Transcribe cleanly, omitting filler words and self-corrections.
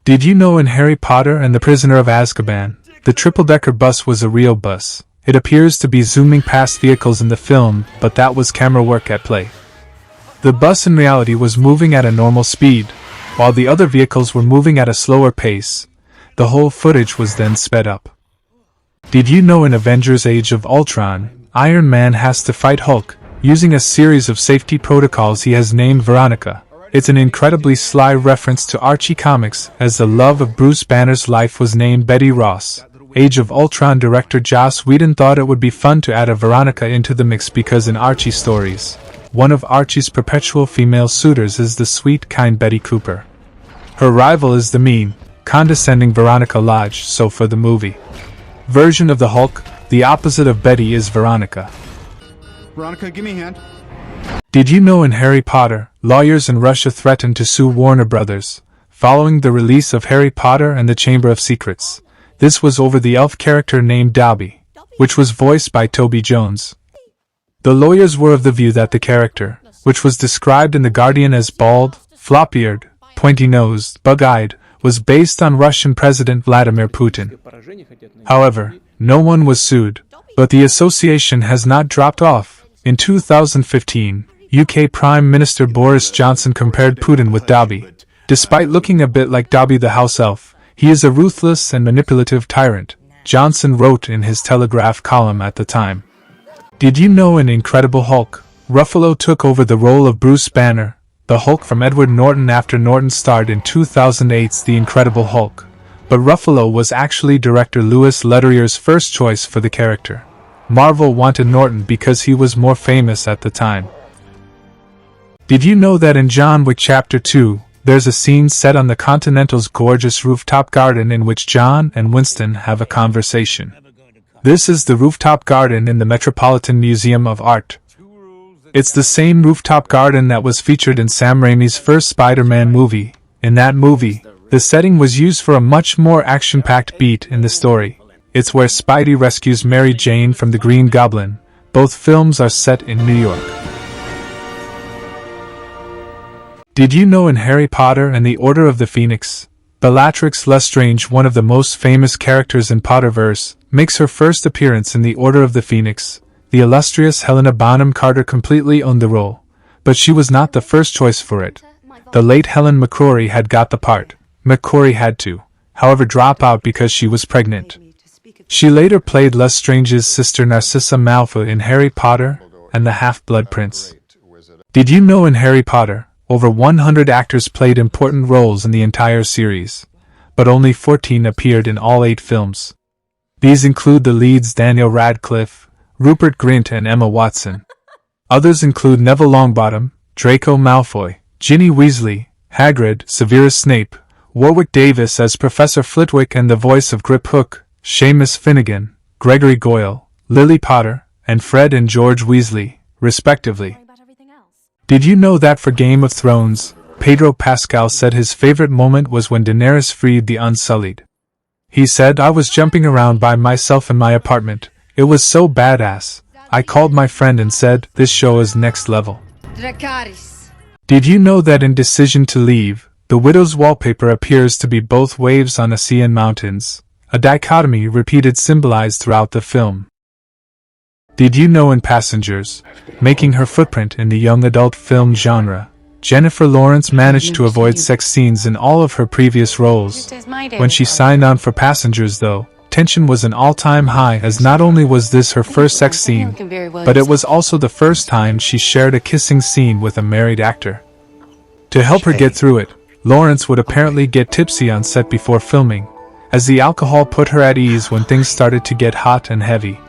Did you know in Harry Potter and the Prisoner of Azkaban, the triple-decker bus was a real bus? It appears to be zooming past vehicles in the film, but that was camera work at play. The bus in reality was moving at a normal speed, while the other vehicles were moving at a slower pace. The whole footage was then sped up. Did you know in Avengers Age of Ultron, Iron Man has to fight Hulk, using a series of safety protocols he has named Veronica? It's an incredibly sly reference to Archie comics, as the love of Bruce Banner's life was named Betty Ross. Age of Ultron director Joss Whedon thought it would be fun to add a Veronica into the mix because in Archie stories, one of Archie's perpetual female suitors is the sweet, kind Betty Cooper. Her rival is the mean, condescending Veronica Lodge, so for the movie version of the Hulk, the opposite of Betty is Veronica. Veronica, give me a hand. Did you know in Harry Potter, lawyers in Russia threatened to sue Warner Brothers, following the release of Harry Potter and the Chamber of Secrets? This was over the elf character named Dobby, which was voiced by Toby Jones. The lawyers were of the view that the character, which was described in The Guardian as bald, flop-eared, pointy-nosed, bug-eyed, was based on Russian President Vladimir Putin. However, no one was sued, but the association has not dropped off. In 2015, UK Prime Minister Boris Johnson compared Putin with Dobby. Despite looking a bit like Dobby the house elf, he is a ruthless and manipulative tyrant, Johnson wrote in his Telegraph column at the time. Did you know in Incredible Hulk, Ruffalo took over the role of Bruce Banner, the Hulk from Edward Norton after Norton starred in 2008's The Incredible Hulk, but Ruffalo was actually director Louis Leterrier's first choice for the character. Marvel wanted Norton because he was more famous at the time. Did you know that in John Wick Chapter 2, there's a scene set on the Continental's gorgeous rooftop garden in which John and Winston have a conversation? This is the rooftop garden in the Metropolitan Museum of Art. It's the same rooftop garden that was featured in Sam Raimi's first Spider-Man movie. In that movie, the setting was used for a much more action-packed beat in the story. It's where Spidey rescues Mary Jane from the Green Goblin. Both films are set in New York. Did you know in Harry Potter and the Order of the Phoenix, Bellatrix Lestrange, one of the most famous characters in Potterverse, makes her first appearance in the Order of the Phoenix? The illustrious Helena Bonham Carter completely owned the role, but she was not the first choice for it. The late Helen McCrory had got the part. McCrory had to, however, drop out because she was pregnant. She later played Lestrange's sister Narcissa Malfoy in Harry Potter and the Half-Blood Prince. Did you know in Harry Potter, over 100 actors played important roles in the entire series, but only 14 appeared in all 8 films? These include the leads Daniel Radcliffe, Rupert Grint and Emma Watson. Others include Neville Longbottom, Draco Malfoy, Ginny Weasley, Hagrid, Severus Snape, Warwick Davis as Professor Flitwick and the voice of Grip Hook, Seamus Finnegan, Gregory Goyle, Lily Potter, and Fred and George Weasley, respectively. Did you know that for Game of Thrones, Pedro Pascal said his favorite moment was when Daenerys freed the Unsullied? He said, "I was jumping around by myself in my apartment. It was so badass. I called my friend and said, this show is next level." Dracarys. Did you know that in Decision to Leave, the Widow's wallpaper appears to be both waves on a sea and mountains, a dichotomy repeated symbolized throughout the film? Did you know in Passengers, making her footprint in the young adult film genre, Jennifer Lawrence managed to avoid sex scenes in all of her previous roles? When she signed on for Passengers, though, tension was an all-time high, as not only was this her first sex scene, but it was also the first time she shared a kissing scene with a married actor. To help her get through it, Lawrence would apparently get tipsy on set before filming, as the alcohol put her at ease when things started to get hot and heavy.